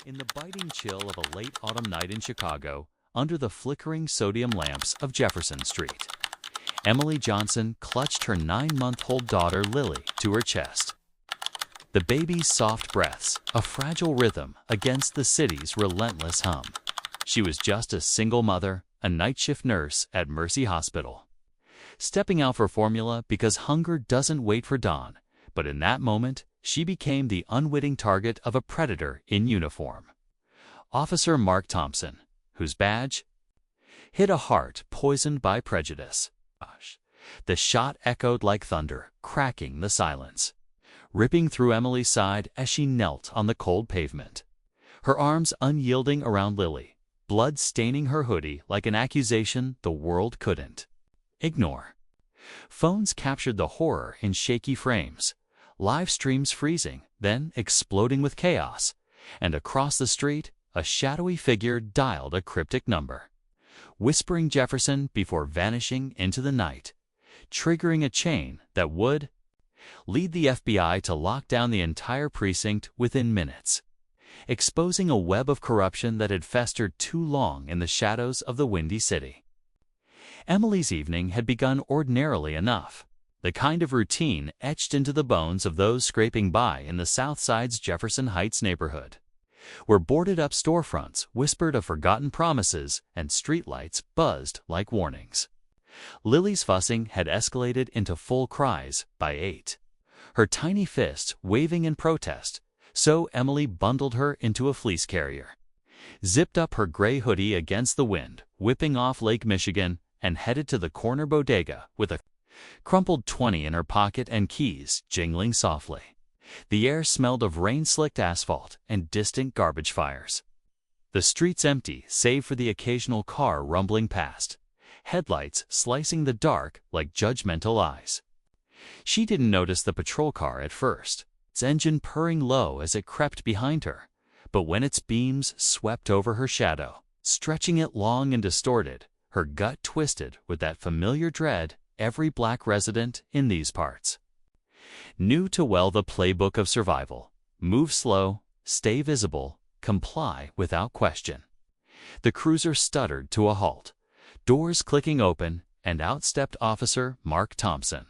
In the biting chill of a late autumn night in Chicago, under the flickering sodium lamps of Jefferson Street, Emily Johnson clutched her 9-month-old daughter Lily to her chest. The baby's soft breaths, a fragile rhythm against the city's relentless hum. She was just a single mother, a night shift nurse at Mercy Hospital, stepping out for formula because hunger doesn't wait for dawn. But in that moment, she became the unwitting target of a predator in uniform. Officer Mark Thompson, whose badge hit a heart poisoned by prejudice. The shot echoed like thunder, cracking the silence, ripping through Emily's side as she knelt on the cold pavement, her arms unyielding around Lily, blood staining her hoodie like an accusation the world couldn't ignore. Phones captured the horror in shaky frames, live streams freezing, then exploding with chaos, and across the street, a shadowy figure dialed a cryptic number, whispering Jefferson before vanishing into the night, triggering a chain that would lead the FBI to lock down the entire precinct within minutes, exposing a web of corruption that had festered too long in the shadows of the Windy City. Emily's evening had begun ordinarily enough, the kind of routine etched into the bones of those scraping by in the South Side's Jefferson Heights neighborhood, where boarded-up storefronts whispered of forgotten promises and streetlights buzzed like warnings. Lily's fussing had escalated into full cries by 8, her tiny fists waving in protest, so Emily bundled her into a fleece carrier, zipped up her gray hoodie against the wind, whipping off Lake Michigan, and headed to the corner bodega with a crumpled 20 in her pocket and keys jingling softly. The air smelled of rain-slicked asphalt and distant garbage fires. The streets empty save for the occasional car rumbling past, headlights slicing the dark like judgmental eyes. She didn't notice the patrol car at first, its engine purring low as it crept behind her, but when its beams swept over her shadow, stretching it long and distorted, her gut twisted with that familiar dread every black resident in these parts knew too well: the playbook of survival. Move slow, stay visible, comply without question. The cruiser stuttered to a halt, doors clicking open, and out stepped Officer Mark Thompson,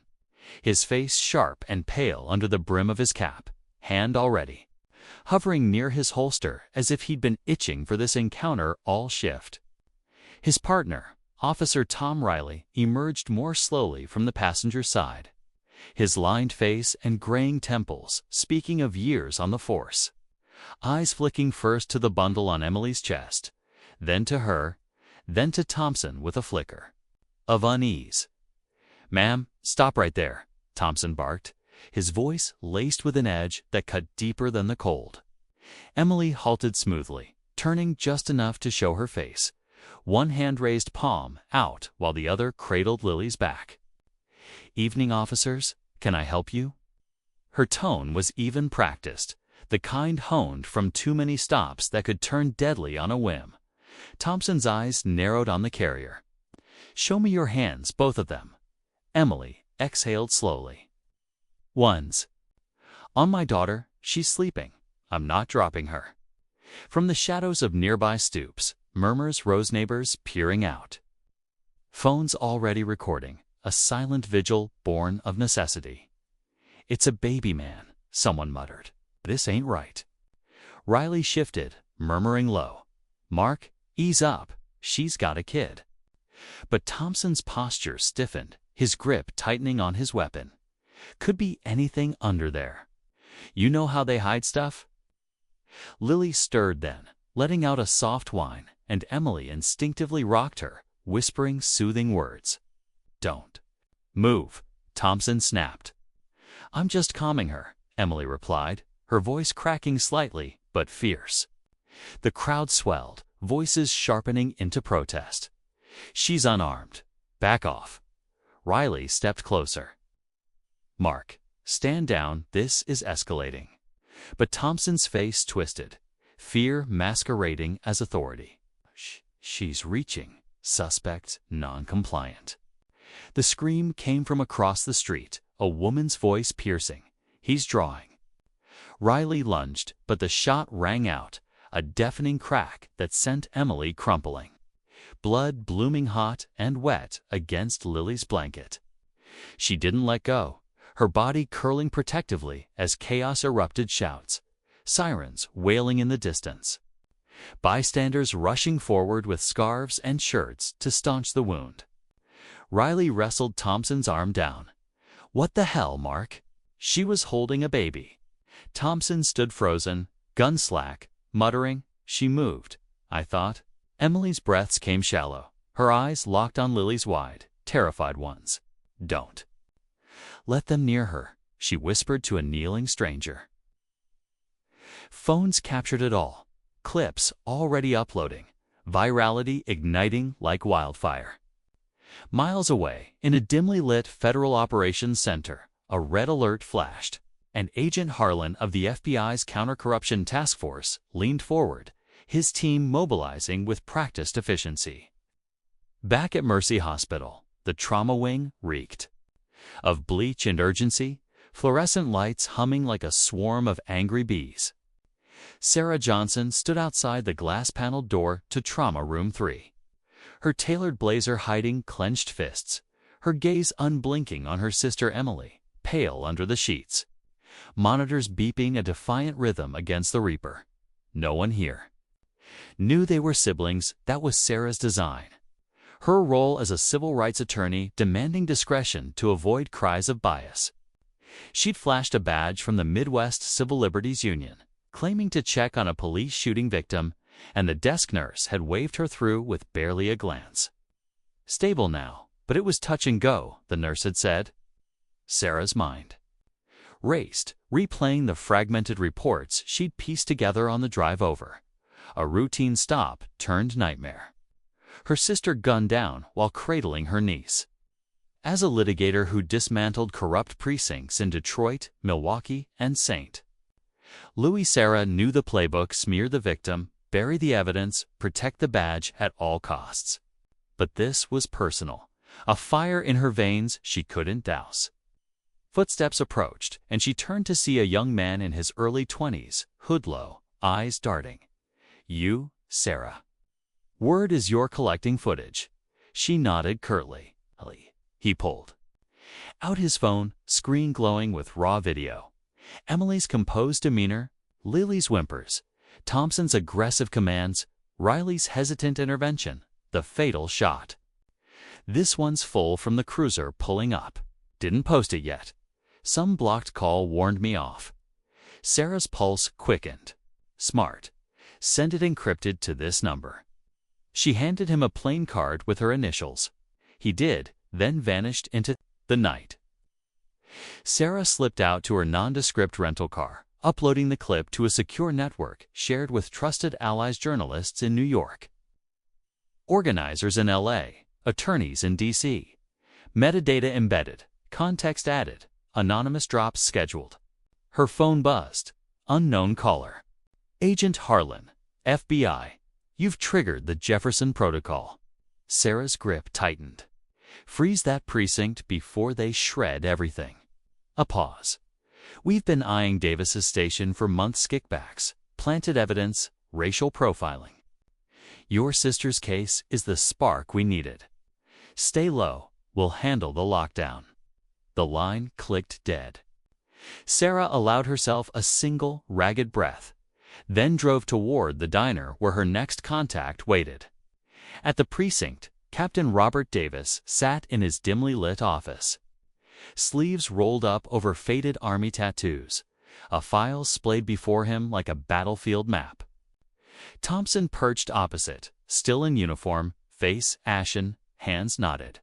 his face sharp and pale under the brim of his cap, hand already hovering near his holster as if he'd been itching for this encounter all shift. His partner, Officer Tom Riley, emerged more slowly from the passenger side, his lined face and graying temples speaking of years on the force, eyes flicking first to the bundle on Emily's chest, then to her, then to Thompson with a flicker of unease. "Ma'am, stop right there," Thompson barked, his voice laced with an edge that cut deeper than the cold. Emily halted smoothly, turning just enough to show her face, one hand raised palm out while the other cradled Lily's back. "Evening, officers. Can I help you?" Her tone was even practiced, the kind honed from too many stops that could turn deadly on a whim. Thompson's eyes narrowed on the carrier. "Show me your hands, both of them." Emily exhaled slowly. "Ones. On my daughter. She's sleeping. I'm not dropping her." From the shadows of nearby stoops, murmurs rose, neighbors peering out. Phones already recording, a silent vigil born of necessity. "It's a baby, man," someone muttered. "This ain't right." Riley shifted, murmuring low, "Mark, ease up. She's got a kid." But Thompson's posture stiffened, his grip tightening on his weapon. Could be anything under there. "You know how they hide stuff?" Lily stirred then, letting out a soft whine, and Emily instinctively rocked her, whispering soothing words. "Don't move," Thompson snapped. "I'm just calming her," Emily replied, her voice cracking slightly but fierce. The crowd swelled, voices sharpening into protest. "She's unarmed. Back off." Riley stepped closer. "Mark, stand down. This is escalating." But Thompson's face twisted, fear masquerading as authority. She's reaching. Suspect non-compliant." The scream came from across the street, a woman's voice piercing. "He's drawing." Riley lunged, but the shot rang out, a deafening crack that sent Emily crumpling, blood blooming hot and wet against Lily's blanket. She didn't let go, her body curling protectively as chaos erupted, shouts, sirens wailing in the distance, bystanders rushing forward with scarves and shirts to staunch the wound. Riley wrestled Thompson's arm down. "What the hell, Mark?" She was holding a baby. Thompson stood frozen, gun slack, muttering, "She moved, I thought." Emily's breaths came shallow, her eyes locked on Lily's wide, terrified ones. "Don't let them near her," she whispered to a kneeling stranger. Phones captured it all, clips already uploading, virality igniting like wildfire. Miles away, in a dimly lit Federal Operations Center, a red alert flashed, and Agent Harlan of the FBI's Counter-Corruption Task Force leaned forward, his team mobilizing with practiced efficiency. Back at Mercy Hospital, the trauma wing reeked of bleach and urgency, fluorescent lights humming like a swarm of angry bees. Sarah Johnson stood outside the glass-paneled door to Trauma Room 3. Her tailored blazer hiding clenched fists, her gaze unblinking on her sister Emily, pale under the sheets. Monitors beeping a defiant rhythm against the Reaper. No one here. Knew they were siblings, that was Sarah's design. Her role as a civil rights attorney demanding discretion to avoid cries of bias. She'd flashed a badge from the Midwest Civil Liberties Union, claiming to check on a police shooting victim, and the desk nurse had waved her through with barely a glance. Stable now, but it was touch and go, the nurse had said. Sarah's mind raced, replaying the fragmented reports she'd pieced together on the drive over. A routine stop turned nightmare. Her sister gunned down while cradling her niece. As a litigator who dismantled corrupt precincts in Detroit, Milwaukee, and St. Louis, Sarah knew the playbook: smear the victim, bury the evidence, protect the badge at all costs. But this was personal, a fire in her veins she couldn't douse. Footsteps approached, and she turned to see a young man in his early 20s, hood low, eyes darting. "You, Sarah. Word is you're collecting footage." She nodded curtly. He pulled out his phone, screen glowing with raw video. Emily's composed demeanor, Lily's whimpers, Thompson's aggressive commands, Riley's hesitant intervention, the fatal shot. "This one's full from the cruiser pulling up. Didn't post it yet. Some blocked call warned me off." Sarah's pulse quickened. "Smart. Send it encrypted to this number." She handed him a plain card with her initials. He did, then vanished into the night. Sarah slipped out to her nondescript rental car, uploading the clip to a secure network shared with trusted allies, journalists in New York, organizers in LA, attorneys in DC. Metadata embedded, context added, anonymous drops scheduled. Her phone buzzed. Unknown caller. "Agent Harlan, FBI. You've triggered the Jefferson Protocol." Sarah's grip tightened. "Freeze that precinct before they shred everything." A pause. "We've been eyeing Davis's station for months. Kickbacks, planted evidence, racial profiling. Your sister's case is the spark we needed. Stay low, we'll handle the lockdown." The line clicked dead. Sarah allowed herself a single, ragged breath, then drove toward the diner where her next contact waited. At the precinct, Captain Robert Davis sat in his dimly lit office. Sleeves rolled up over faded army tattoos, a file splayed before him like a battlefield map. Thompson perched opposite, still in uniform, face ashen, hands knotted.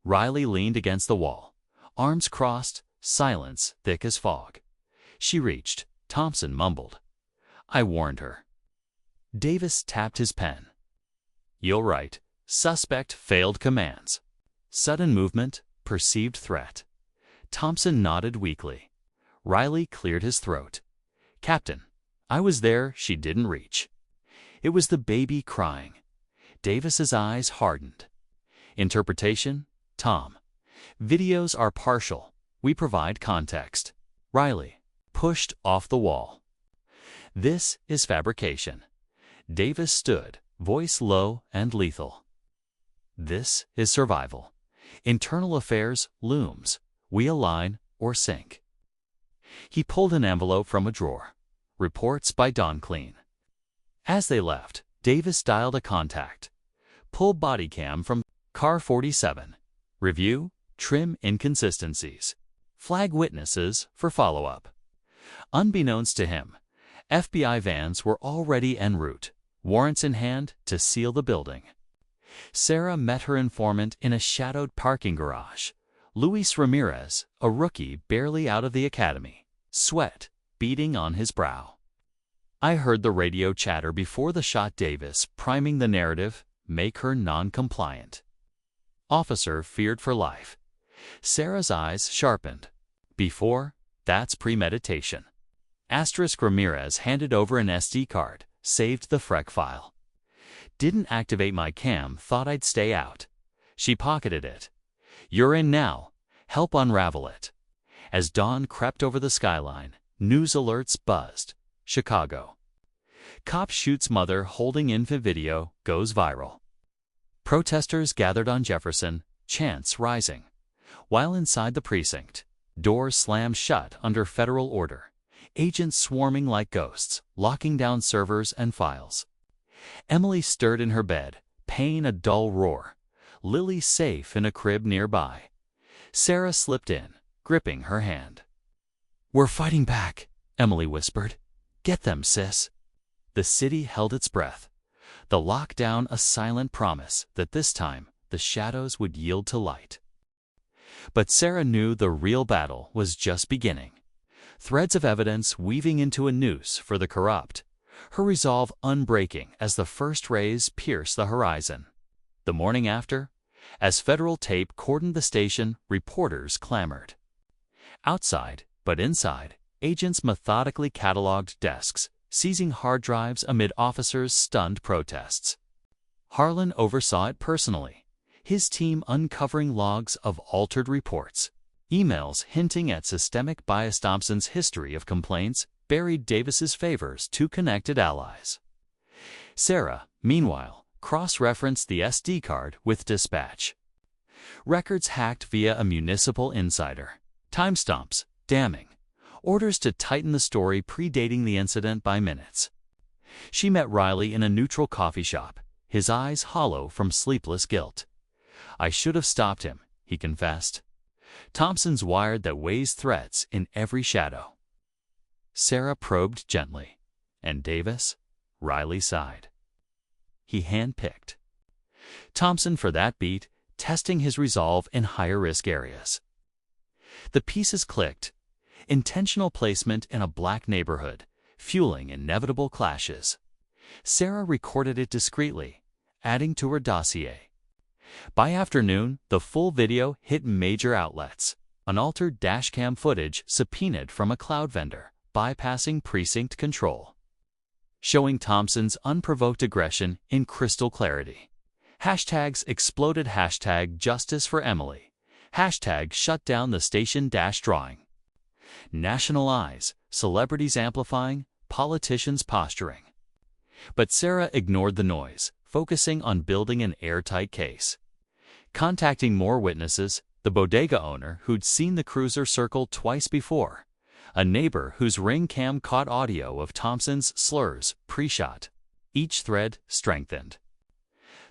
Riley leaned against the wall, arms crossed, silence thick as fog. She reached. Thompson mumbled, "I warned her." Davis tapped his pen. "You'll write. Suspect failed commands. Sudden movement, perceived threat." Thompson nodded weakly. Riley cleared his throat. "Captain, I was there. She didn't reach." It was the baby crying. Davis's eyes hardened. Interpretation, Tom. Videos are partial. We provide context. Riley pushed off the wall. This is fabrication. Davis stood, voice low and lethal. This is survival. Internal affairs looms. We align or sink. He pulled an envelope from a drawer. Reports by Don Clean. As they left, Davis dialed a contact. Pull body cam from car 47. Review, trim inconsistencies. Flag witnesses for follow-up. Unbeknownst to him, FBI vans were already en route, warrants in hand to seal the building. Sarah met her informant in a shadowed parking garage. Luis Ramirez, a rookie barely out of the academy, sweat beading on his brow. I heard the radio chatter before the shot. Davis, priming the narrative, make her non-compliant. Officer feared for life. Sarah's eyes sharpened. Before, that's premeditation. Asterisk Ramirez handed over an SD card, saved the FREC file. Didn't activate my cam, thought I'd stay out. She pocketed it. You're in now. Help unravel it. As dawn crept over the skyline, news alerts buzzed. Chicago. Cop shoots mother holding infant. Video goes viral. Protesters gathered on Jefferson, chants rising. While inside the precinct, doors slammed shut under federal order. Agents swarming like ghosts, locking down servers and files. Emily stirred in her bed, pain a dull roar. Lily safe in a crib nearby. Sarah slipped in, gripping her hand. "We're fighting back," Emily whispered. "Get them, sis." The city held its breath. The lockdown a silent promise that this time the shadows would yield to light. But Sarah knew the real battle was just beginning. Threads of evidence weaving into a noose for the corrupt. Her resolve unbreaking as the first rays pierced the horizon. The morning after, as federal tape cordoned the station, reporters clamored. Outside, but inside, agents methodically cataloged desks, seizing hard drives amid officers' stunned protests. Harlan oversaw it personally, his team uncovering logs of altered reports. Emails hinting at systemic bias. Thompson's history of complaints buried Davis's favors to connected allies. Sarah, meanwhile, cross-referenced the SD card with dispatch. Records hacked via a municipal insider. Timestamps, damning. Orders to tighten the story predating the incident by minutes. She met Riley in a neutral coffee shop, his eyes hollow from sleepless guilt. "I should have stopped him," he confessed. Thompson's wired that weighs threats in every shadow. Sarah probed gently. "And Davis?" Riley sighed. He handpicked Thompson for that beat, testing his resolve in higher-risk areas. The pieces clicked. Intentional placement in a black neighborhood, fueling inevitable clashes. Sarah recorded it discreetly, adding to her dossier. By afternoon, the full video hit major outlets. Unaltered dashcam footage subpoenaed from a cloud vendor, bypassing precinct control. Showing Thompson's unprovoked aggression in crystal clarity. Hashtags exploded. Hashtag justice for Emily. Hashtag shut down the station drawing. National eyes, celebrities amplifying, politicians posturing. But Sarah ignored the noise, focusing on building an airtight case. Contacting more witnesses, the bodega owner who'd seen the cruiser circle twice before, a neighbor whose ring cam caught audio of Thompson's slurs pre-shot. Each thread strengthened.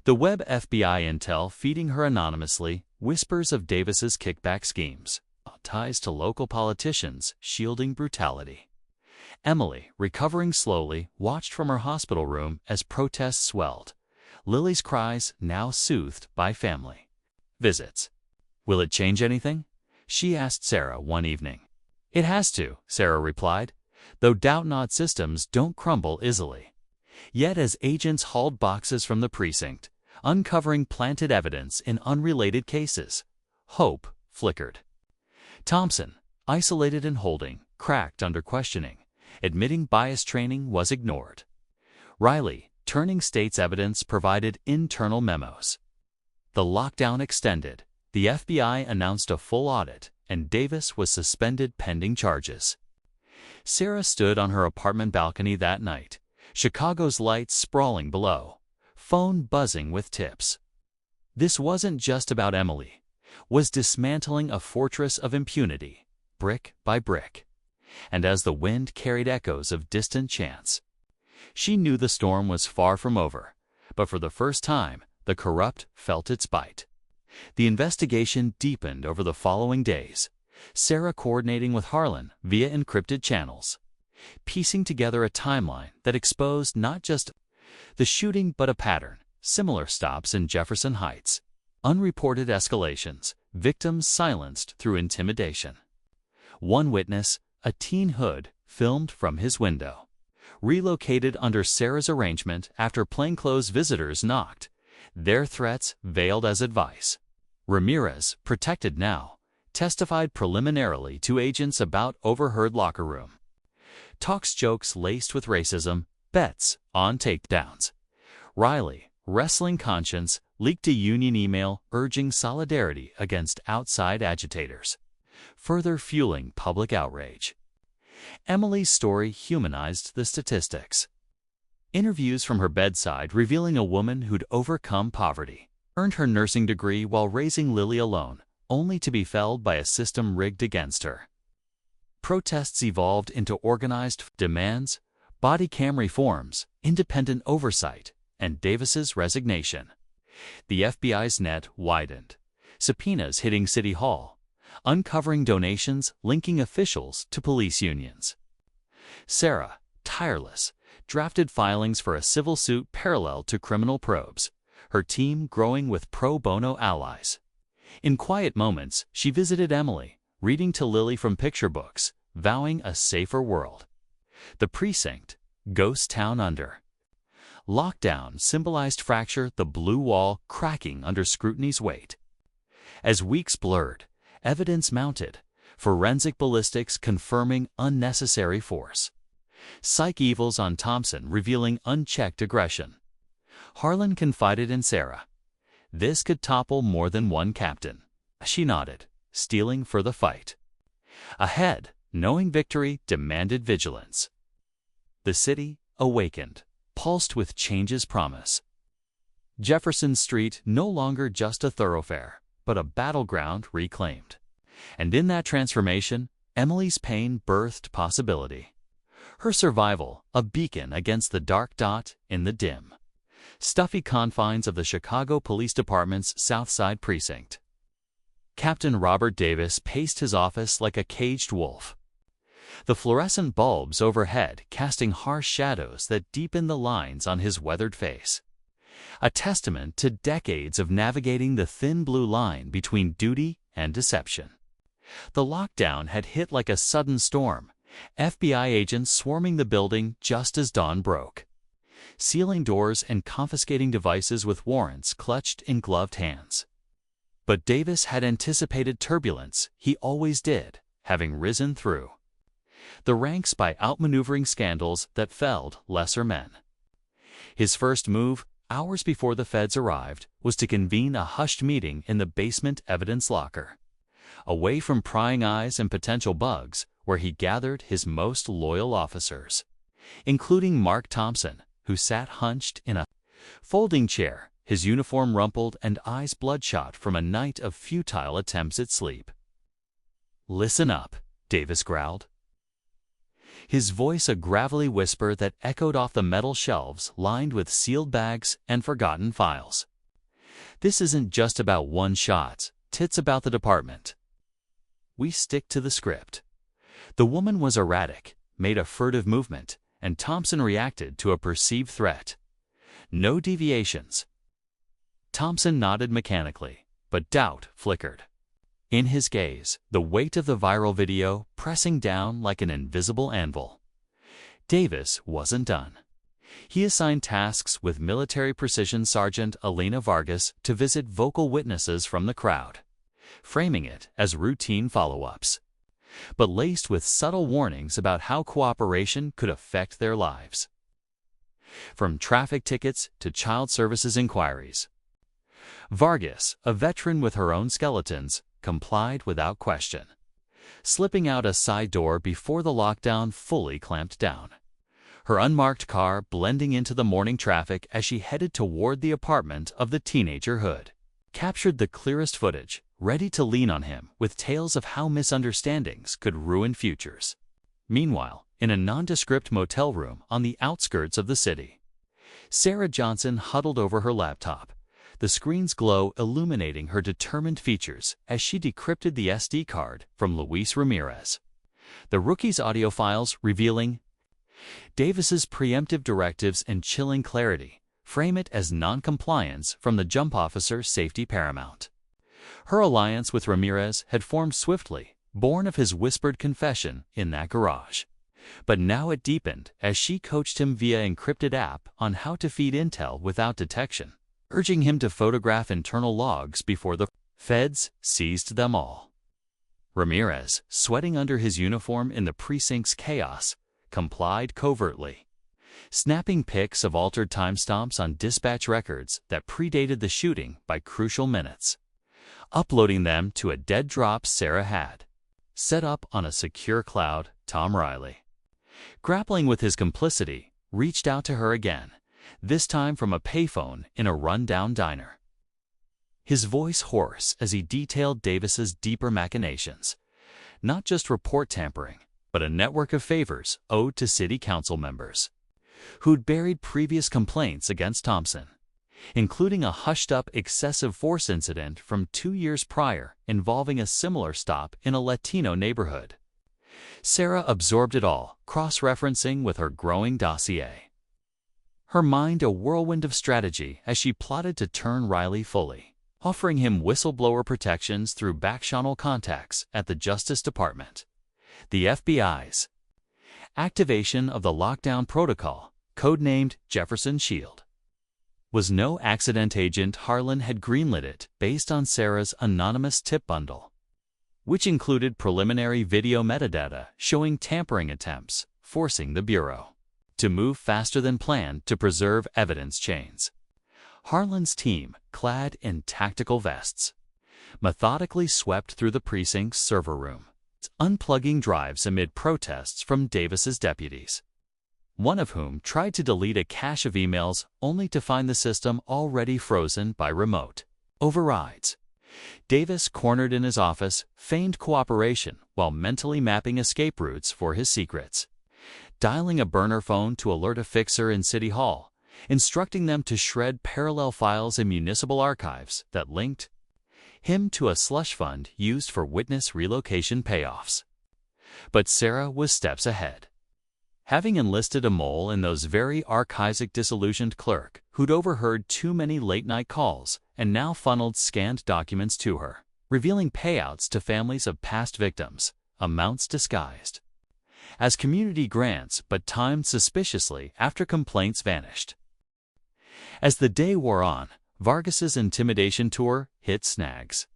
The web FBI intel feeding her anonymously, whispers of Davis's kickback schemes, ties to local politicians shielding brutality. Emily, recovering slowly, watched from her hospital room as protests swelled. Lily's cries now soothed by family visits. "Will it change anything?" she asked Sarah one evening. "It has to," Sarah replied, though doubt-not systems don't crumble easily. Yet as agents hauled boxes from the precinct, uncovering planted evidence in unrelated cases, hope flickered. Thompson, isolated and holding, cracked under questioning, admitting bias training was ignored. Riley, turning state's evidence, provided internal memos. The lockdown extended. The FBI announced a full audit, and Davis was suspended pending charges. Sarah stood on her apartment balcony that night, Chicago's lights sprawling below, phone buzzing with tips. This wasn't just about Emily, was dismantling a fortress of impunity, brick by brick. And as the wind carried echoes of distant chants, she knew the storm was far from over, but for the first time, the corrupt felt its bite. The investigation deepened over the following days, Sarah coordinating with Harlan via encrypted channels, piecing together a timeline that exposed not just the shooting but a pattern, similar stops in Jefferson Heights, unreported escalations, victims silenced through intimidation. One witness, a teen hood, filmed from his window, relocated under Sarah's arrangement after plainclothes visitors knocked, their threats veiled as advice. Ramirez, protected now, testified preliminarily to agents about overheard locker room talks, jokes laced with racism, bets on takedowns. Riley, wrestling conscience, leaked a union email urging solidarity against outside agitators, further fueling public outrage. Emily's story humanized the statistics. Interviews from her bedside revealing a woman who'd overcome poverty, earned her nursing degree while raising Lily alone, only to be felled by a system rigged against her. Protests evolved into organized demands, body cam reforms, independent oversight, and Davis's resignation. The FBI's net widened, subpoenas hitting City Hall, uncovering donations linking officials to police unions. Sarah, tireless, drafted filings for a civil suit parallel to criminal probes, her team growing with pro bono allies. In quiet moments, she visited Emily, reading to Lily from picture books, vowing a safer world. The precinct, ghost town under. Lockdown symbolized fracture, the blue wall cracking under scrutiny's weight. As weeks blurred, evidence mounted, forensic ballistics confirming unnecessary force. Psych evals on Thompson revealing unchecked aggression. Harlan confided in Sarah. This could topple more than one captain. She nodded, steeling for the fight. Ahead, knowing victory demanded vigilance. The city awakened, pulsed with change's promise. Jefferson Street no longer just a thoroughfare, but a battleground reclaimed. And in that transformation, Emily's pain birthed possibility. Her survival, a beacon against the dark dot in the dim, stuffy confines of the Chicago Police Department's South Side precinct. Captain Robert Davis paced his office like a caged wolf, the fluorescent bulbs overhead casting harsh shadows that deepened the lines on his weathered face. A testament to decades of navigating the thin blue line between duty and deception. The lockdown had hit like a sudden storm, FBI agents swarming the building just as dawn broke, sealing doors and confiscating devices with warrants clutched in gloved hands. But Davis had anticipated turbulence, he always did, having risen through the ranks by outmaneuvering scandals that felled lesser men. His first move, hours before the feds arrived, was to convene a hushed meeting in the basement evidence locker, away from prying eyes and potential bugs, where he gathered his most loyal officers, including Mark Thompson, who sat hunched in a folding chair, his uniform rumpled and eyes bloodshot from a night of futile attempts at sleep. "Listen up," Davis growled, his voice a gravelly whisper that echoed off the metal shelves lined with sealed bags and forgotten files. "This isn't just about one-shots, it's about the department. We stick to the script." The woman was erratic, made a furtive movement, and Thompson reacted to a perceived threat. No deviations. Thompson nodded mechanically, but doubt flickered. In his gaze, the weight of the viral video pressing down like an invisible anvil. Davis wasn't done. He assigned tasks with military precision Sergeant Elena Vargas to visit vocal witnesses from the crowd, framing it as routine follow-ups, but laced with subtle warnings about how cooperation could affect their lives. From traffic tickets to child services inquiries, Vargas, a veteran with her own skeletons, complied without question. slipping out a side door before the lockdown fully clamped down. Her unmarked car blending into the morning traffic as she headed toward the apartment of the teenager Hood captured the clearest footage, ready to lean on him with tales of how misunderstandings could ruin futures. Meanwhile, in a nondescript motel room on the outskirts of the city, Sarah Johnson huddled over her laptop, the screen's glow illuminating her determined features as she decrypted the SD card from Luis Ramirez. The rookie's audio files revealing Davis's preemptive directives and chilling clarity frame it as non-compliance from the jump officer's safety paramount. Her alliance with Ramirez had formed swiftly, born of his whispered confession in that garage. But now it deepened as she coached him via encrypted app on how to feed intel without detection, urging him to photograph internal logs before the feds seized them all. Ramirez, sweating under his uniform in the precinct's chaos, complied covertly, snapping pics of altered timestamps on dispatch records that predated the shooting by crucial minutes, uploading them to a dead drop Sarah had set up on a secure cloud. Tom Riley, grappling with his complicity, reached out to her again, this time from a payphone in a run-down diner. His voice hoarse as he detailed Davis's deeper machinations, not just report tampering, but a network of favors owed to city council members who'd buried previous complaints against Thompson, including a hushed-up excessive force incident from 2 years prior involving a similar stop in a Latino neighborhood. Sarah absorbed it all, cross-referencing with her growing dossier, her mind a whirlwind of strategy as she plotted to turn Riley fully, offering him whistleblower protections through back-channel contacts at the Justice Department. The FBI's activation of the lockdown protocol, codenamed Jefferson Shield, was no accident. Agent Harlan had greenlit it based on Sarah's anonymous tip bundle, which included preliminary video metadata showing tampering attempts, forcing the Bureau to move faster than planned to preserve evidence chains. Harlan's team, clad in tactical vests, methodically swept through the precinct's server room, unplugging drives amid protests from Davis's deputies, one of whom tried to delete a cache of emails only to find the system already frozen by remote overrides. Davis, cornered in his office, feigned cooperation while mentally mapping escape routes for his secrets, dialing a burner phone to alert a fixer in City Hall, instructing them to shred parallel files in municipal archives that linked him to a slush fund used for witness relocation payoffs. But Sarah was steps ahead, having enlisted a mole in those very archives disillusioned clerk who'd overheard too many late-night calls and now funneled scanned documents to her, revealing payouts to families of past victims, amounts disguised as community grants but timed suspiciously after complaints vanished. As the day wore on, Vargas's intimidation tour hit snags.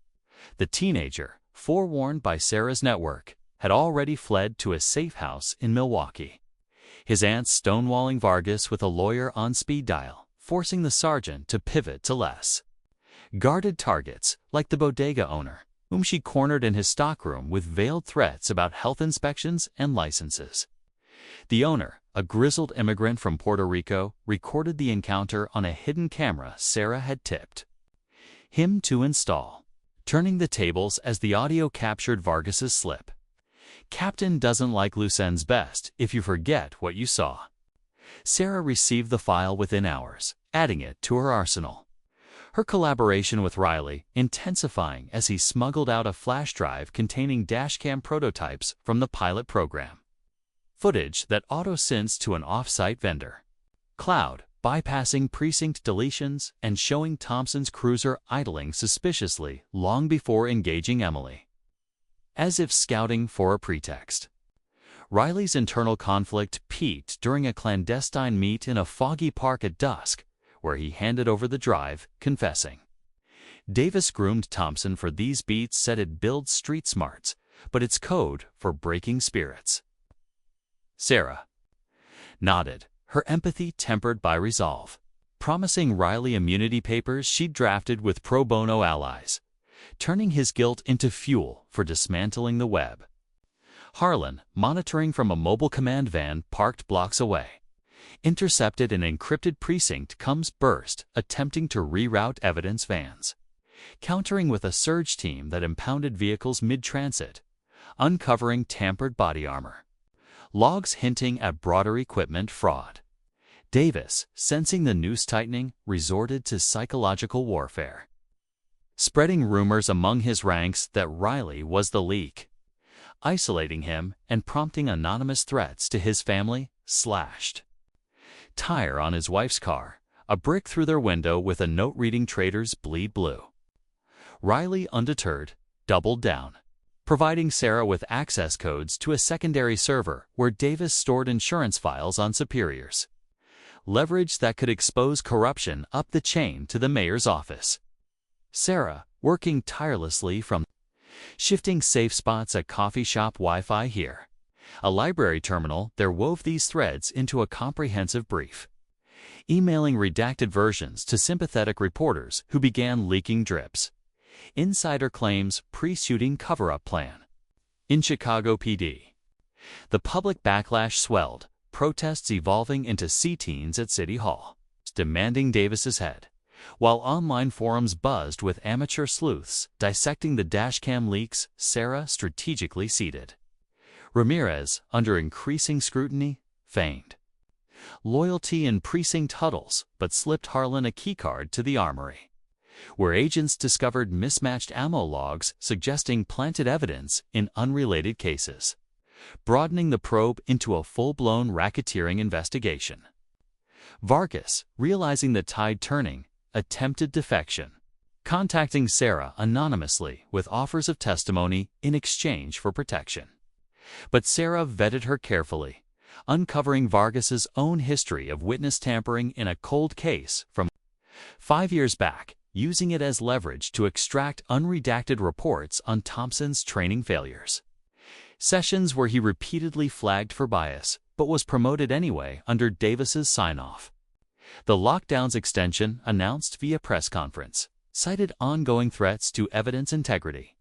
The teenager, forewarned by Sarah's network, had already fled to a safe house in Milwaukee, his aunt stonewalling Vargas with a lawyer on speed dial, forcing the sergeant to pivot to less guarded targets like the bodega owner, whom she cornered in his stockroom with veiled threats about health inspections and licenses. The owner, a grizzled immigrant from Puerto Rico, recorded the encounter on a hidden camera Sarah had tipped him to install, turning the tables as the audio captured Vargas's slip. "Captain doesn't like loose ends best if you forget what you saw." Sarah received the file within hours, adding it to her arsenal, her collaboration with Riley intensifying as he smuggled out a flash drive containing dashcam prototypes from the pilot program, footage that auto-syncs to an off-site vendor cloud, bypassing precinct deletions and showing Thompson's cruiser idling suspiciously long before engaging Emily, as if scouting for a pretext. Riley's internal conflict peaked during a clandestine meet in a foggy park at dusk, where he handed over the drive, confessing. Davis groomed Thompson for these beats, said it builds street smarts, but it's code for breaking spirits. Sarah nodded, her empathy tempered by resolve, promising Riley immunity papers she'd drafted with pro bono allies, turning his guilt into fuel for dismantling the web. Harlan, monitoring from a mobile command van parked blocks away, intercepted an encrypted precinct comes burst attempting to reroute evidence vans, countering with a surge team that impounded vehicles mid-transit, uncovering tampered body armor, logs hinting at broader equipment fraud. Davis, sensing the noose tightening, resorted to psychological warfare, spreading rumors among his ranks that Riley was the leak, isolating him and prompting anonymous threats to his family. Slashed tire on his wife's car, a brick through their window with a note reading "Traders bleed blue." Riley, undeterred, doubled down, providing Sarah with access codes to a secondary server where Davis stored insurance files on superiors, leverage that could expose corruption up the chain to the mayor's office. Sarah, working tirelessly from shifting safe spots at coffee shop Wi-Fi here, a library terminal there, wove these threads into a comprehensive brief, emailing redacted versions to sympathetic reporters who began leaking drips. Insider claims pre-shooting cover-up plan. In Chicago PD, the public backlash swelled, protests evolving into sit-ins at City Hall, demanding Davis's head, while online forums buzzed with amateur sleuths dissecting the dashcam leaks. Sarah, strategically seated. Ramirez, under increasing scrutiny, feigned loyalty in precinct huddles but slipped Harlan a keycard to the armory, where agents discovered mismatched ammo logs suggesting planted evidence in unrelated cases, broadening the probe into a full-blown racketeering investigation. Vargas, realizing the tide turning, attempted defection, contacting Sarah anonymously with offers of testimony in exchange for protection. But Sarah vetted her carefully, uncovering Vargas's own history of witness tampering in a cold case from 5 years back, using it as leverage to extract unredacted reports on Thompson's training failures. Sessions where he repeatedly flagged for bias, but was promoted anyway under Davis's sign-off. The lockdown's extension, announced via press conference, cited ongoing threats to evidence integrity,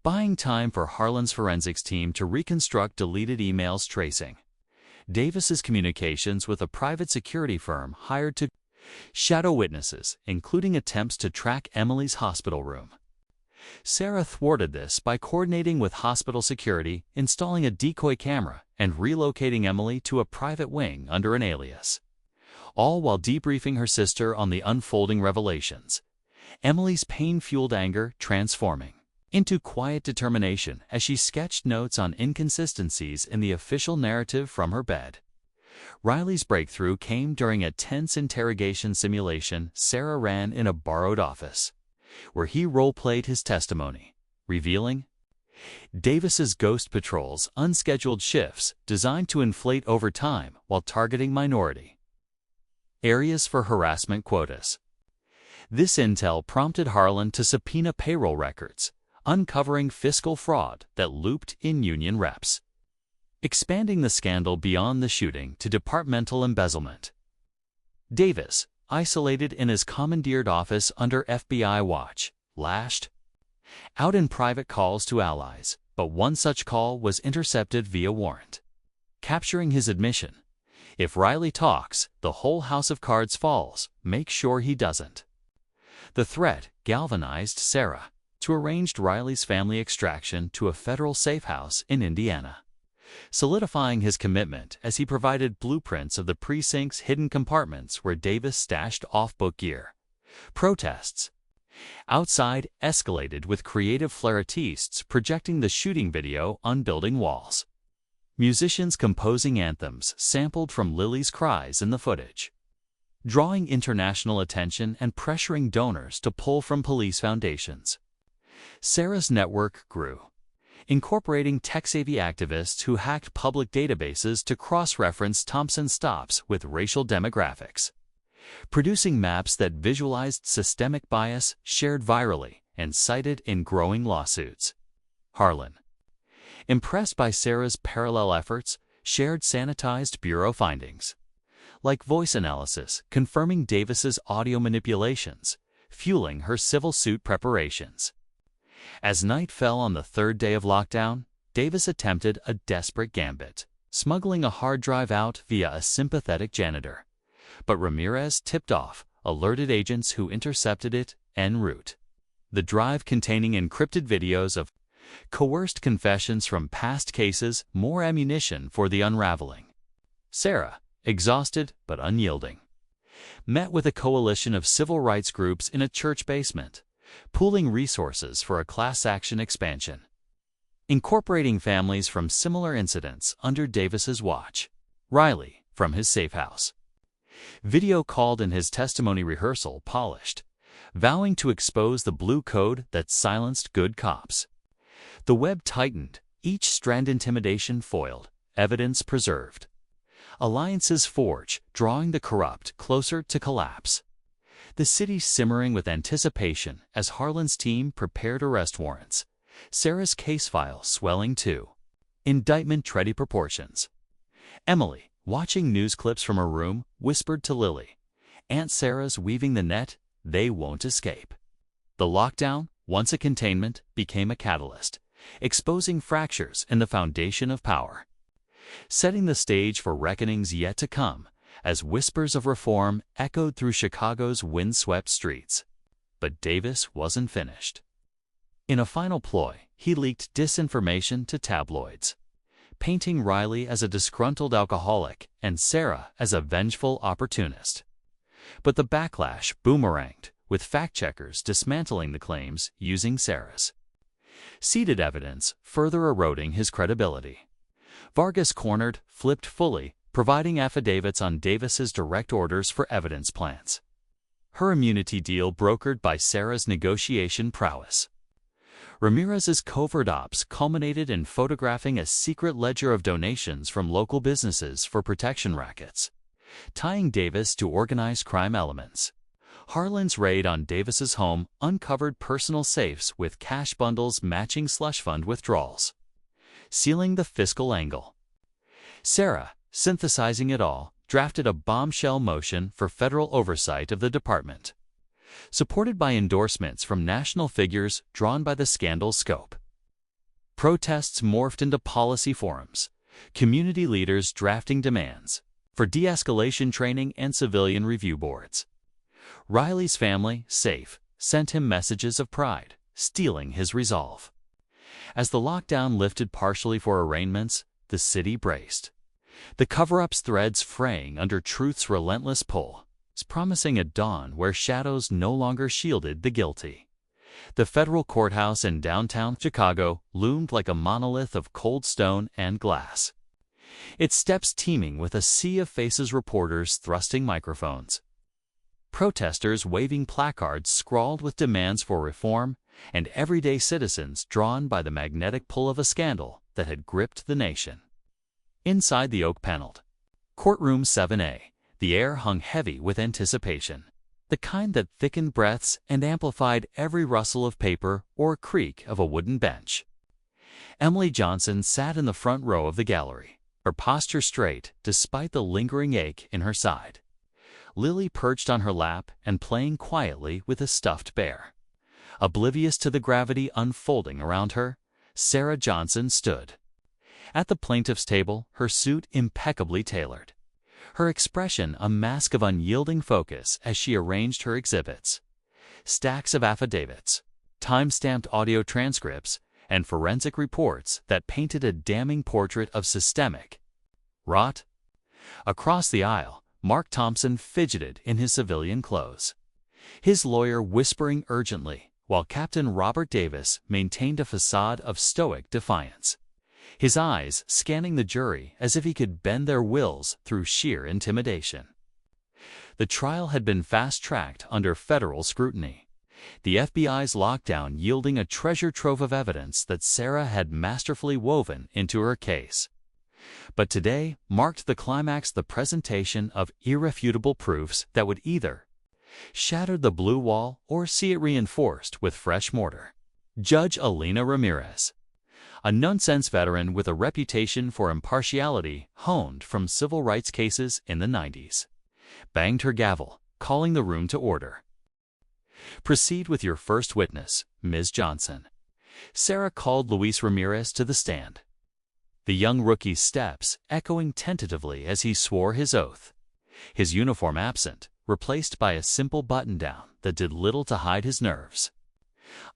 buying time for Harlan's forensics team to reconstruct deleted emails tracing Davis's communications with a private security firm hired to shadow witnesses, including attempts to track Emily's hospital room. Sarah thwarted this by coordinating with hospital security, installing a decoy camera, and relocating Emily to a private wing under an alias, all while debriefing her sister on the unfolding revelations. Emily's pain-fueled anger transforming into quiet determination as she sketched notes on inconsistencies in the official narrative from her bed. Riley's breakthrough came during a tense interrogation simulation Sarah ran in a borrowed office, where he role-played his testimony, revealing Davis's ghost patrols, unscheduled shifts designed to inflate overtime while targeting minority areas for harassment quotas. This intel prompted Harlan to subpoena payroll records, uncovering fiscal fraud that looped in union reps, expanding the scandal beyond the shooting to departmental embezzlement. Davis, isolated in his commandeered office under FBI watch, lashed out in private calls to allies, but one such call was intercepted via warrant, capturing his admission. If Riley talks, the whole house of cards falls. Make sure he doesn't. The threat galvanized Sarah to arrange Riley's family extraction to a federal safe house in Indiana, solidifying his commitment as he provided blueprints of the precinct's hidden compartments where Davis stashed off-book gear. Protests outside escalated with creative flautistes projecting the shooting video on building walls, musicians composing anthems sampled from Lily's cries in the footage, drawing international attention and pressuring donors to pull from police foundations. Sarah's network grew, incorporating tech-savvy activists who hacked public databases to cross-reference Thompson stops with racial demographics, producing maps that visualized systemic bias shared virally and cited in growing lawsuits. Harlan, impressed by Sarah's parallel efforts, shared sanitized bureau findings, like voice analysis confirming Davis's audio manipulations, fueling her civil suit preparations. As night fell on the third day of lockdown, Davis attempted a desperate gambit, smuggling a hard drive out via a sympathetic janitor. But Ramirez tipped off, alerted agents who intercepted it en route. The drive containing encrypted videos of coerced confessions from past cases, more ammunition for the unraveling. Sarah, exhausted but unyielding, met with a coalition of civil rights groups in a church basement, pooling resources for a class action expansion, incorporating families from similar incidents under Davis's watch. Riley, from his safe house. Video called in his testimony rehearsal polished, vowing to expose the blue code that silenced good cops. The web tightened, each strand intimidation foiled, evidence preserved. Alliances forge, drawing the corrupt closer to collapse. The city simmering with anticipation as Harlan's team prepared arrest warrants. Sarah's case file swelling too. Indictment tready proportions. Emily, watching news clips from her room, whispered to Lily, "Aunt Sarah's weaving the net, they won't escape." The lockdown, once a containment, became a catalyst, exposing fractures in the foundation of power, setting the stage for reckonings yet to come as whispers of reform echoed through Chicago's windswept streets. But Davis wasn't finished. In a final ploy, he leaked disinformation to tabloids, painting Riley as a disgruntled alcoholic and Sarah as a vengeful opportunist. But the backlash boomeranged, with fact-checkers dismantling the claims using Sarah's seeded evidence, further eroding his credibility. Vargas cornered, flipped fully, providing affidavits on Davis's direct orders for evidence plants. Her immunity deal brokered by Sarah's negotiation prowess. Ramirez's covert ops culminated in photographing a secret ledger of donations from local businesses for protection rackets, tying Davis to organized crime elements. Harlan's raid on Davis's home uncovered personal safes with cash bundles matching slush fund withdrawals, sealing the fiscal angle. Sarah, synthesizing it all, drafted a bombshell motion for federal oversight of the department, supported by endorsements from national figures drawn by the scandal's scope. Protests morphed into policy forums, community leaders drafting demands for de-escalation training and civilian review boards. Riley's family, safe, sent him messages of pride, stealing his resolve. As the lockdown lifted partially for arraignments, the city braced, the cover-up's threads fraying under truth's relentless pull, promising a dawn where shadows no longer shielded the guilty. The federal courthouse in downtown Chicago loomed like a monolith of cold stone and glass, its steps teeming with a sea of faces, reporters thrusting microphones, protesters waving placards scrawled with demands for reform, and everyday citizens drawn by the magnetic pull of a scandal that had gripped the nation. Inside the oak-paneled courtroom 7A, the air hung heavy with anticipation, the kind that thickened breaths and amplified every rustle of paper or creak of a wooden bench. Emily Johnson sat in the front row of the gallery, her posture straight despite the lingering ache in her side. Lily perched on her lap and playing quietly with a stuffed bear. Oblivious to the gravity unfolding around her, Sarah Johnson stood at the plaintiff's table, her suit impeccably tailored, her expression a mask of unyielding focus as she arranged her exhibits. Stacks of affidavits, time-stamped audio transcripts, and forensic reports that painted a damning portrait of systemic rot. Across the aisle, Mark Thompson fidgeted in his civilian clothes, his lawyer whispering urgently, while Captain Robert Davis maintained a facade of stoic defiance, his eyes scanning the jury as if he could bend their wills through sheer intimidation. The trial had been fast-tracked under federal scrutiny, the FBI's lockdown yielding a treasure trove of evidence that Sarah had masterfully woven into her case. But today marked the climax, the presentation of irrefutable proofs that would either shatter the blue wall or see it reinforced with fresh mortar. Judge Alina Ramirez, a nonsense veteran with a reputation for impartiality honed from civil rights cases in the 90s, banged her gavel, calling the room to order. "Proceed with your first witness, Ms. Johnson." Sarah called Luis Ramirez to the stand, the young rookie's steps echoing tentatively as he swore his oath. His uniform absent, replaced by a simple button-down that did little to hide his nerves.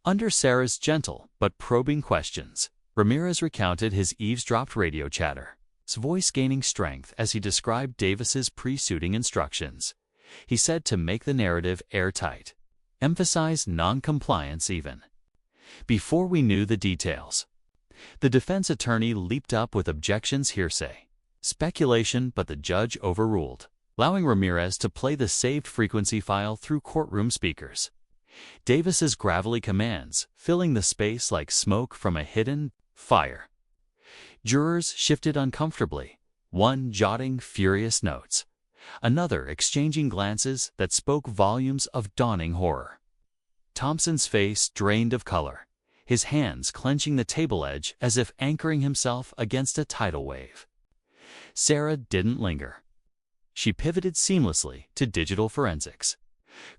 Under Sarah's gentle but probing questions, Ramirez recounted his eavesdropped radio chatter, his voice gaining strength as he described Davis's pre-suiting instructions. He said to make the narrative airtight, emphasize non-compliance even. Before we knew the details, the defense attorney leaped up with objections hearsay, speculation, but the judge overruled, allowing Ramirez to play the saved frequency file through courtroom speakers. Davis's gravelly commands filling the space like smoke from a hidden fire. Jurors shifted uncomfortably, one jotting furious notes, another exchanging glances that spoke volumes of dawning horror. Thompson's face drained of color, his hands clenching the table edge as if anchoring himself against a tidal wave. Sarah didn't linger. She pivoted seamlessly to digital forensics,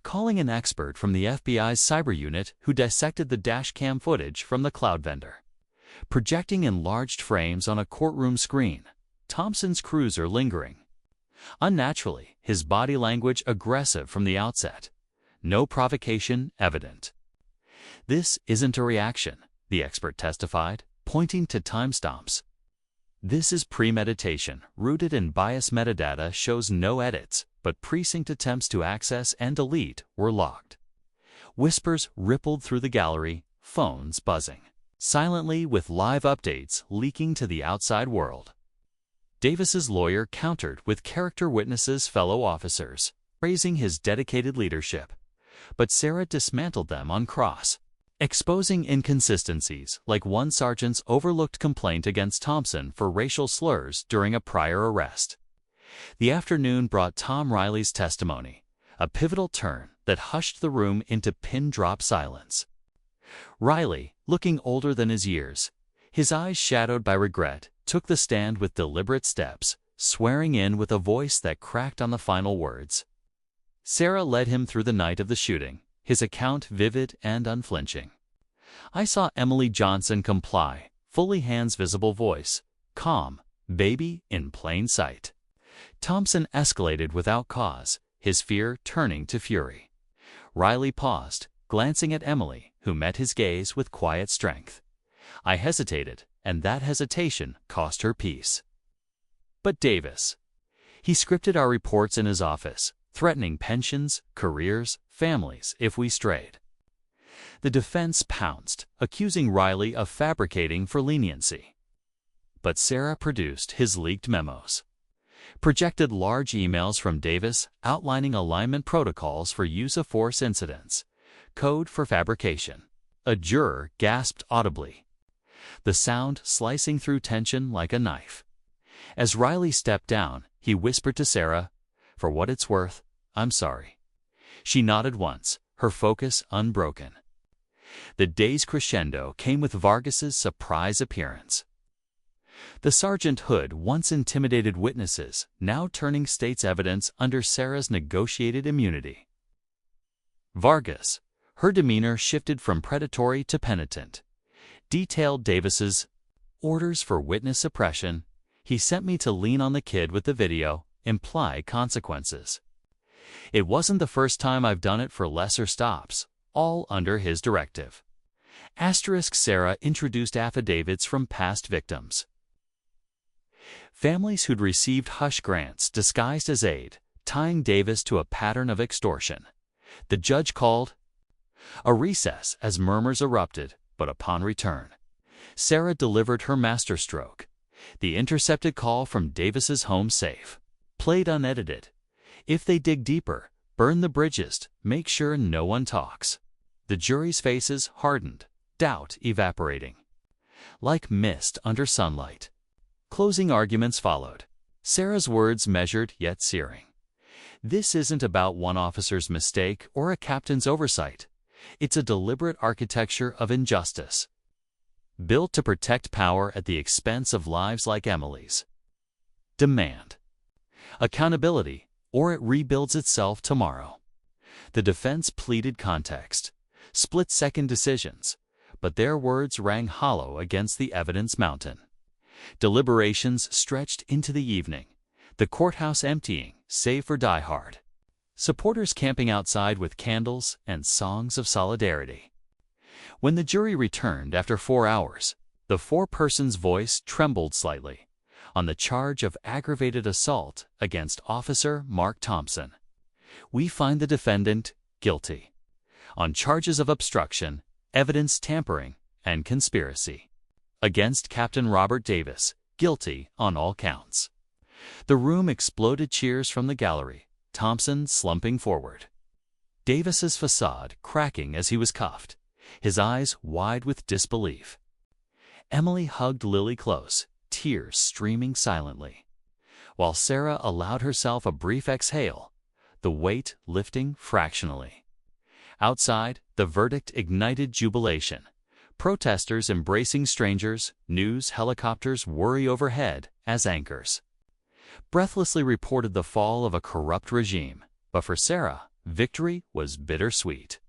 calling an expert from the FBI's cyber unit who dissected the dashcam footage from the cloud vendor. Projecting enlarged frames on a courtroom screen, Thompson's cruiser lingering. Unnaturally, his body language aggressive from the outset. No provocation evident. This isn't a reaction, the expert testified, pointing to timestamps. This is premeditation, rooted in bias metadata shows no edits, but precinct attempts to access and delete were logged. Whispers rippled through the gallery, phones buzzing, silently with live updates leaking to the outside world. Davis's lawyer countered with character witnesses, fellow officers, praising his dedicated leadership. But Sarah dismantled them on cross, exposing inconsistencies like one sergeant's overlooked complaint against Thompson for racial slurs during a prior arrest. The afternoon brought Tom Riley's testimony, a pivotal turn that hushed the room into pin-drop silence. Riley, looking older than his years, his eyes shadowed by regret, took the stand with deliberate steps, swearing in with a voice that cracked on the final words. Sarah led him through the night of the shooting, his account vivid and unflinching. I saw Emily Johnson comply, fully hands visible voice, calm, baby in plain sight. Thompson escalated without cause, his fear turning to fury. Riley paused, glancing at Emily, who met his gaze with quiet strength. I hesitated, and that hesitation cost her peace. But Davis. He scripted our reports in his office, threatening pensions, careers, families if we strayed. The defense pounced, accusing Riley of fabricating for leniency. But Sarah produced his leaked memos, projected large emails from Davis outlining alignment protocols for use of force incidents, code for fabrication. A juror gasped audibly, the sound slicing through tension like a knife. As Riley stepped down, he whispered to Sarah, "For what it's worth, I'm sorry." She nodded once, her focus unbroken. The day's crescendo came with Vargas's surprise appearance. The sergeant who'd once intimidated witnesses, now turning state's evidence under Sarah's negotiated immunity. Vargas, her demeanor shifted from predatory to penitent, detailed Davis's orders for witness suppression. He sent me to lean on the kid with the video, imply consequences. It wasn't the first time I've done it for lesser stops, all under his directive. Sarah introduced affidavits from past victims. Families who'd received hush grants disguised as aid, tying Davis to a pattern of extortion. The judge called a recess as murmurs erupted, but upon return, Sarah delivered her masterstroke. The intercepted call from Davis's home safe, played unedited. If they dig deeper, burn the bridges, make sure no one talks. The jury's faces hardened, doubt evaporating. Like mist under sunlight. Closing arguments followed. Sarah's words measured yet searing. This isn't about one officer's mistake or a captain's oversight. It's a deliberate architecture of injustice, built to protect power at the expense of lives like Emily's. Demand accountability, or it rebuilds itself tomorrow. The defense pleaded context, split-second decisions, but their words rang hollow against the evidence mountain. Deliberations stretched into the evening, the courthouse emptying, save for Die Hard. Supporters camping outside with candles and songs of solidarity. When the jury returned after 4 hours, the foreperson's voice trembled slightly on the charge of aggravated assault against Officer Mark Thompson. We find the defendant guilty on charges of obstruction, evidence tampering, and conspiracy. Against Captain Robert Davis, guilty on all counts. The room exploded cheers from the gallery, Thompson slumping forward. Davis's facade cracking as he was cuffed, his eyes wide with disbelief. Emily hugged Lily close, tears streaming silently, while Sarah allowed herself a brief exhale, the weight lifting fractionally. Outside, the verdict ignited jubilation. Protesters embracing strangers, news helicopters worry overhead as anchors. Breathlessly reported the fall of a corrupt regime, but for Sarah, victory was bittersweet.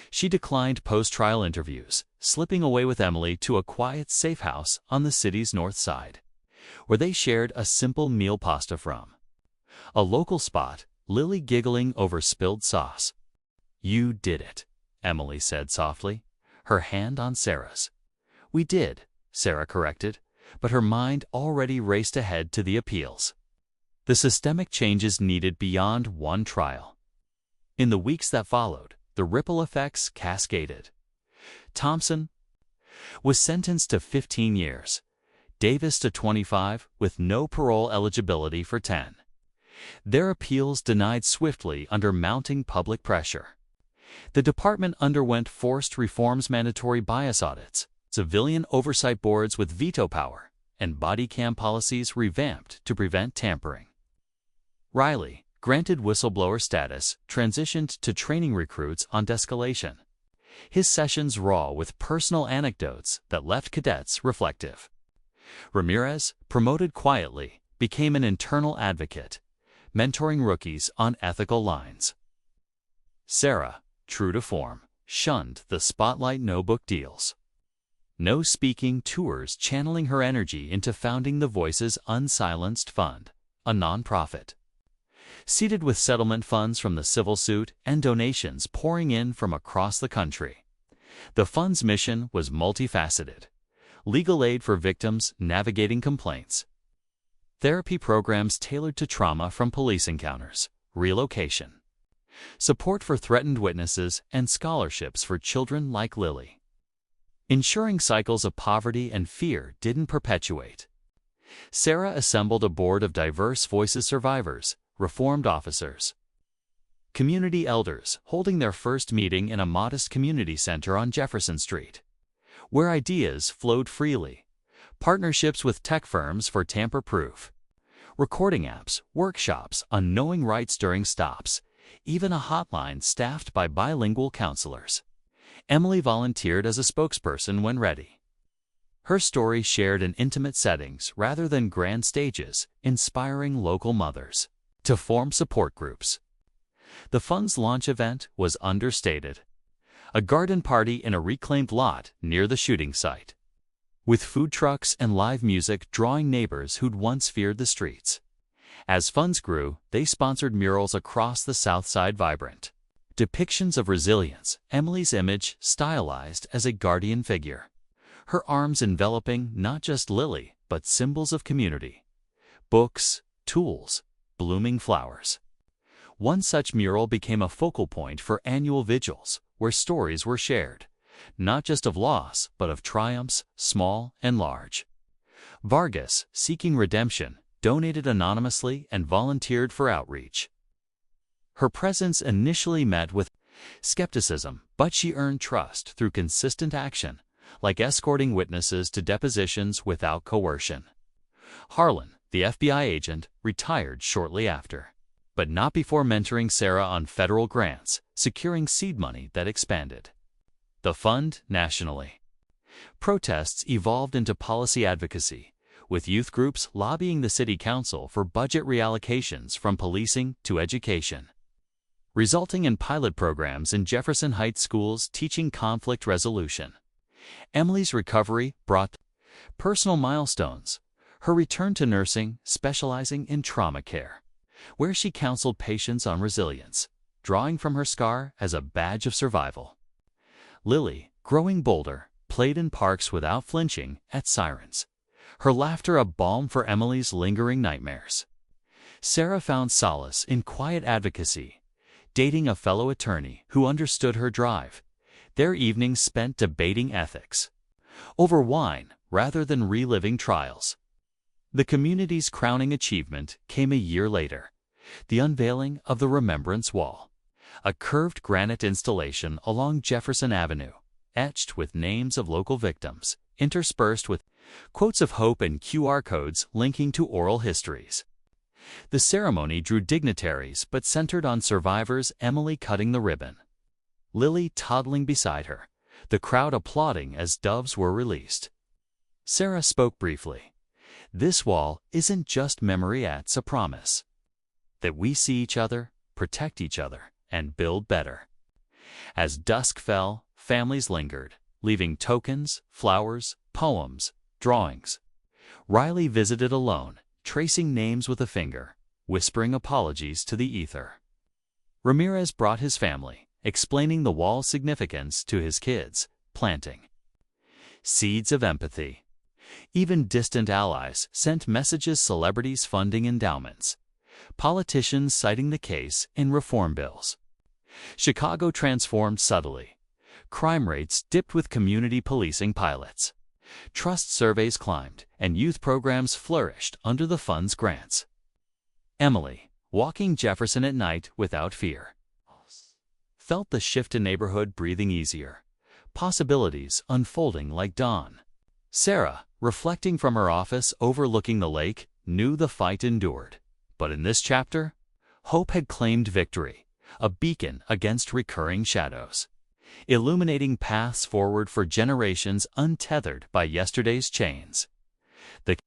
She declined post-trial interviews, slipping away with Emily to a quiet safe house on the city's north side, where they shared a simple meal pasta from. A local spot, Lily giggling over spilled sauce. "You did it," Emily said softly, her hand on Sarah's. "We did," Sarah corrected, but her mind already raced ahead to the appeals. The systemic changes needed beyond one trial. In the weeks that followed, the ripple effects cascaded. Thompson was sentenced to 15 years, Davis to 25 with no parole eligibility for 10. Their appeals denied swiftly under mounting public pressure. The department underwent forced reforms, mandatory bias audits, civilian oversight boards with veto power, and body cam policies revamped to prevent tampering. Riley, granted whistleblower status, transitioned to training recruits on de-escalation. His sessions raw with personal anecdotes that left cadets reflective. Ramirez, promoted quietly, became an internal advocate, mentoring rookies on ethical lines. Sarah, true to form, shunned the spotlight, no book deals. No speaking tours, channeling her energy into founding the Voices Unsilenced Fund, a nonprofit. Seated with settlement funds from the civil suit and donations pouring in from across the country. The fund's mission was multifaceted. Legal aid for victims navigating complaints. Therapy programs tailored to trauma from police encounters, relocation. Support for threatened witnesses and scholarships for children like Lily. Ensuring cycles of poverty and fear didn't perpetuate. Sarah assembled a board of diverse voices, survivors, reformed officers, community elders, holding their first meeting in a modest community center on Jefferson Street, where ideas flowed freely. Partnerships with tech firms for tamper-proof, recording apps, workshops on knowing rights during stops, even a hotline staffed by bilingual counselors. Emily volunteered as a spokesperson when ready. Her story shared in intimate settings rather than grand stages, inspiring local mothers to form support groups. The fund's launch event was understated. A garden party in a reclaimed lot near the shooting site, with food trucks and live music drawing neighbors who'd once feared the streets. As funds grew, they sponsored murals across the South Side, vibrant depictions of resilience, Emily's image stylized as a guardian figure, her arms enveloping not just Lily, but symbols of community, books, tools, blooming flowers. One such mural became a focal point for annual vigils, where stories were shared, not just of loss, but of triumphs, small and large. Vargas, seeking redemption, donated anonymously and volunteered for outreach. Her presence initially met with skepticism, but she earned trust through consistent action, like escorting witnesses to depositions without coercion. Harlan, the FBI agent, retired shortly after, but not before mentoring Sarah on federal grants, securing seed money that expanded the fund nationally. Protests evolved into policy advocacy, with youth groups lobbying the city council for budget reallocations from policing to education, resulting in pilot programs in Jefferson Heights schools teaching conflict resolution. Emily's recovery brought personal milestones, Her return to nursing, specializing in trauma care, where she counseled patients on resilience, drawing from her scar as a badge of survival. Lily, growing bolder, played in parks without flinching at sirens, her laughter a balm for Emily's lingering nightmares. Sarah found solace in quiet advocacy, dating a fellow attorney who understood her drive, their evenings spent debating ethics over wine rather than reliving trials. The community's crowning achievement came a year later, the unveiling of the Remembrance Wall, a curved granite installation along Jefferson Avenue, etched with names of local victims, interspersed with quotes of hope and QR codes linking to oral histories. The ceremony drew dignitaries but centered on survivors, Emily cutting the ribbon, Lily toddling beside her, the crowd applauding as doves were released. Sarah spoke briefly. This wall isn't just memory, it's a promise that we see each other, protect each other, and build better. As dusk fell, families lingered, leaving tokens, flowers, poems, drawings. Riley visited alone, tracing names with a finger, whispering apologies to the ether. Ramirez brought his family, explaining the wall's significance to his kids, planting seeds of empathy. Even distant allies sent messages, celebrities funding endowments, politicians citing the case in reform bills. Chicago transformed subtly. Crime rates dipped with community policing pilots. Trust surveys climbed, and youth programs flourished under the fund's grants. Emily, walking Jefferson at night without fear, felt the shift in neighborhood breathing easier, possibilities unfolding like dawn. Sarah, reflecting from her office overlooking the lake, knew the fight endured. But in this chapter, hope had claimed victory, a beacon against recurring shadows, illuminating paths forward for generations untethered by yesterday's chains. The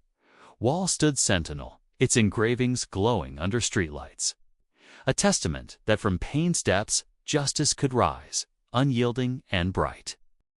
wall stood sentinel, its engravings glowing under streetlights, a testament that from pain's depths justice could rise, unyielding and bright.